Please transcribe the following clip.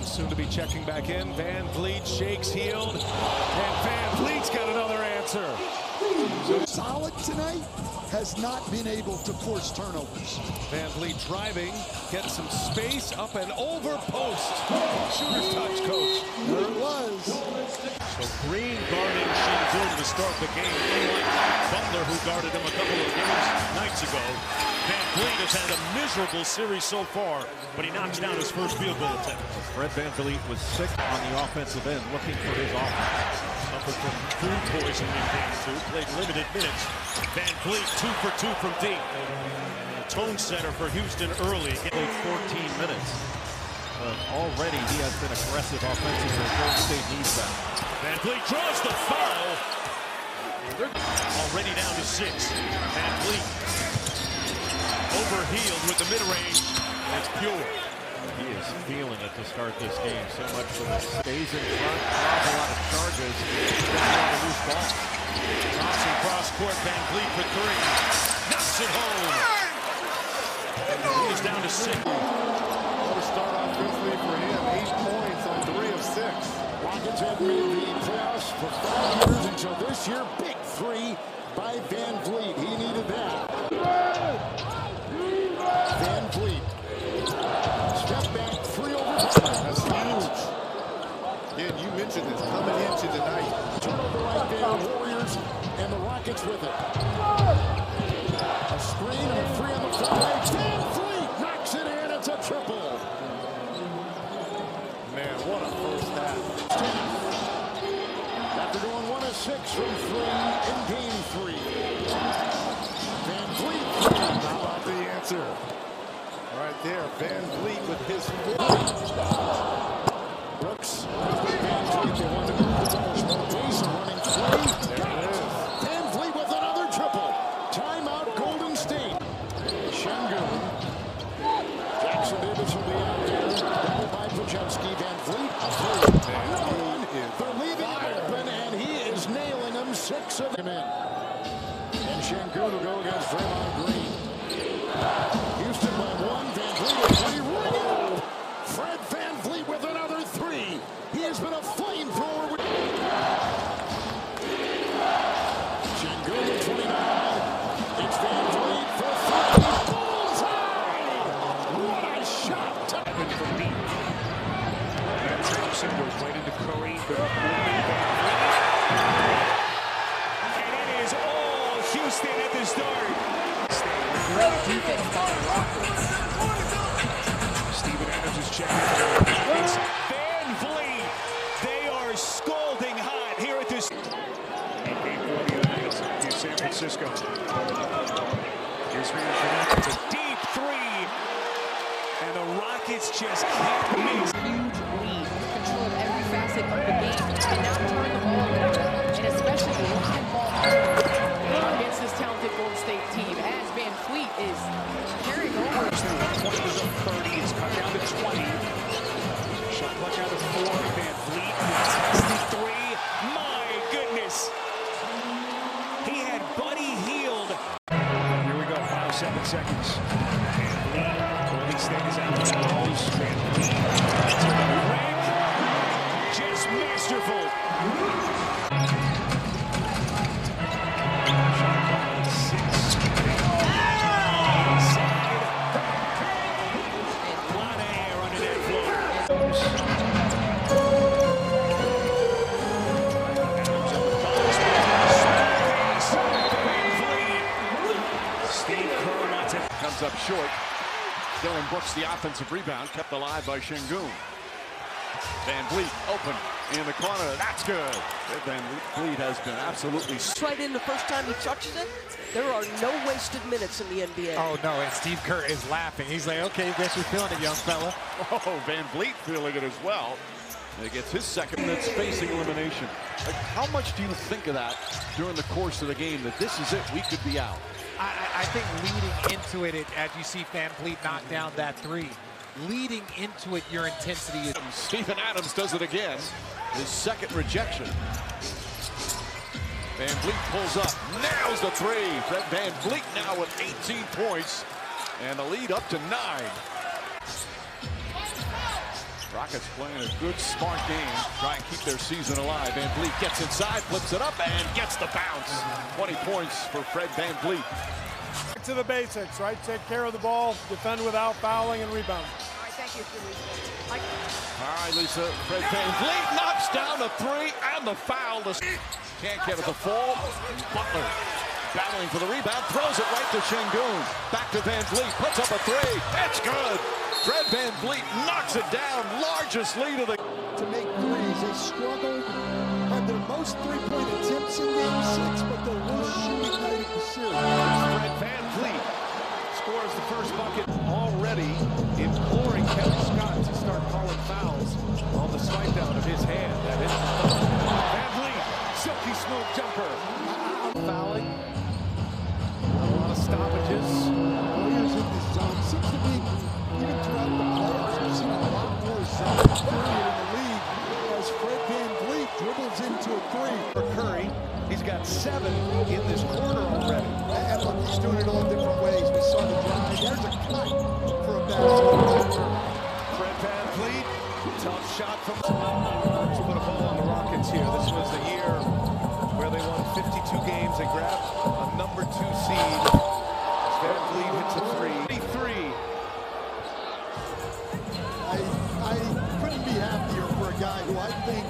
Adams soon to be checking back in. VanVleet shakes healed, and VanVleet's got another answer. So solid tonight, has not been able to force turnovers. VanVleet driving, gets some space up and over post. Shooter's touch, coach. There it was. So Green guarding Shingun to start the game, unlike Butler, who guarded him a couple of nights ago. VanVleet has had a miserable series so far, but he knocks down his first field goal attempt. Fred VanVleet was sick on the offensive end, looking for his offense. Suffered from food poisoning in game 2, played limited minutes. VanVleet 2 for 2 from deep. Tone setter for Houston early. Played 14 minutes. But already he has been aggressive offensively. Golden State needs that. VanVleet draws the foul. They're already down to 6. VanVleet overhealed with the mid-range. That's pure. He is feeling it to start this game. So much for the stays in front, draws a lot of charges, gets a lot of loose balls. Thompson cross court, VanVleet for 3. Knocks it home. He is down to 6. What a start offensively for him. 8 points on 3 of 6. Rockets have made the playoffs for 5 years until this year. Big 3 by VanVleet. He needed that. VanVleet. Step back, 3 over 5. That's huge. Again, you mentioned this coming into the night. Turnover right there, Warriors, and the Rockets with it. A screen and a 3 on the front leg. VanVleet knocks it in. It's a triple. Man, what a first half. After going 1 of 6 from 3 in game 3. VanVleet. How about the answer? Right there, VanVleet with his Brooks. VanVleet, they want to move the ball. Jason running 3. There it is. VanVleet with another triple. Timeout, Golden State. Shingun. Jackson Davis will be out there. Double by Pajewski. VanVleet. Another one. They're leaving it open, and he is nailing them. 6 of them in. And Shingun will go against Draymond Green. Houston by 1. VanVleet with 3. Ring. Fred VanVleet with another 3. He has been a flamethrower. Shingun with 29. It's VanVleet for 3. Bullseye! What a shot! From deep. And Thompson goes right into Curry. And it is all Houston at the start. Great defense by the Rockets. Steven Adams is checking. It's VanVleet. They are scalding hot here at this. In game 4 the other night in San Francisco. Here's VanVleet. It's a deep 3. And the Rockets just can't miss. Huge lead. Control every facet of the game. And now turn the ball over. And especially the rocket ball against this talented Golden State team. As VanVleet is carrying over. 20 was up 30. It's cut down to 20. Shot clock out to 4. VanVleet contested 3. My goodness. He had Buddy Hield. Here we go. Final 7 seconds. VanVleet. Golden State is out of the balls. VanVleet. Just masterful. Shot clock at 6. A lot of air under that floor. Steve Kerr wants it. Comes up short. Dylan Brooks, the offensive rebound, kept alive by Shingun. VanVleet open in the corner. That's good. VanVleet has been absolutely. Right in the first time he touches it. There are no wasted minutes in the NBA. Oh, no, and Steve Kerr is laughing. He's like, okay, I guess you're feeling it, young fella. Oh, VanVleet feeling it as well. And he gets his second that's facing elimination. Like, how much do you think of that during the course of the game, that this is it, we could be out? I think leading into it, as you see VanVleet knock down that 3, leading into it, your intensity is... Steven Adams does it again. His second rejection. VanVleet pulls up, nails the 3. Fred VanVleet now with 18 points, and the lead up to 9. Rockets playing a good, smart game, try and keep their season alive. VanVleet gets inside, flips it up, and gets the bounce. 20 points for Fred VanVleet. Back to the basics, right? Take care of the ball, defend without fouling, and rebound. All right, thank you, Lisa. All right, Lisa. Fred VanVleet knocks down the three and the foul. Can't get it to fall. Butler battling for the rebound, throws it right to Şengün. Back to VanVleet, puts up a three. It's good. Fred VanVleet knocks it down. Largest lead of the... To make threes, they struggled. Had their most three-point attempts in Game 6, but their worst shooting night of the series. Fred VanVleet scores the first bucket, already imploring Kevin Scott to start calling fouls on the swipe down of his hand. That is VanVleet, silky smooth jumper. Fouling. A lot of stoppages. Players in this zone seems to be, even throughout the playoffs, we've seen a lot more zone period in the league as Fred VanVleet dribbles into a three. For Curry, he's got 7 in this quarter already. And look, he's doing it all different ways. We saw the drive. There's a cut for a basket. Fred VanVleet, tough shot from... Let's put a ball on the Rockets here. This was the year where they won 52 games. They grabbed a number 2 seed. VanVleet hits a 3. I couldn't be happier for a guy who I think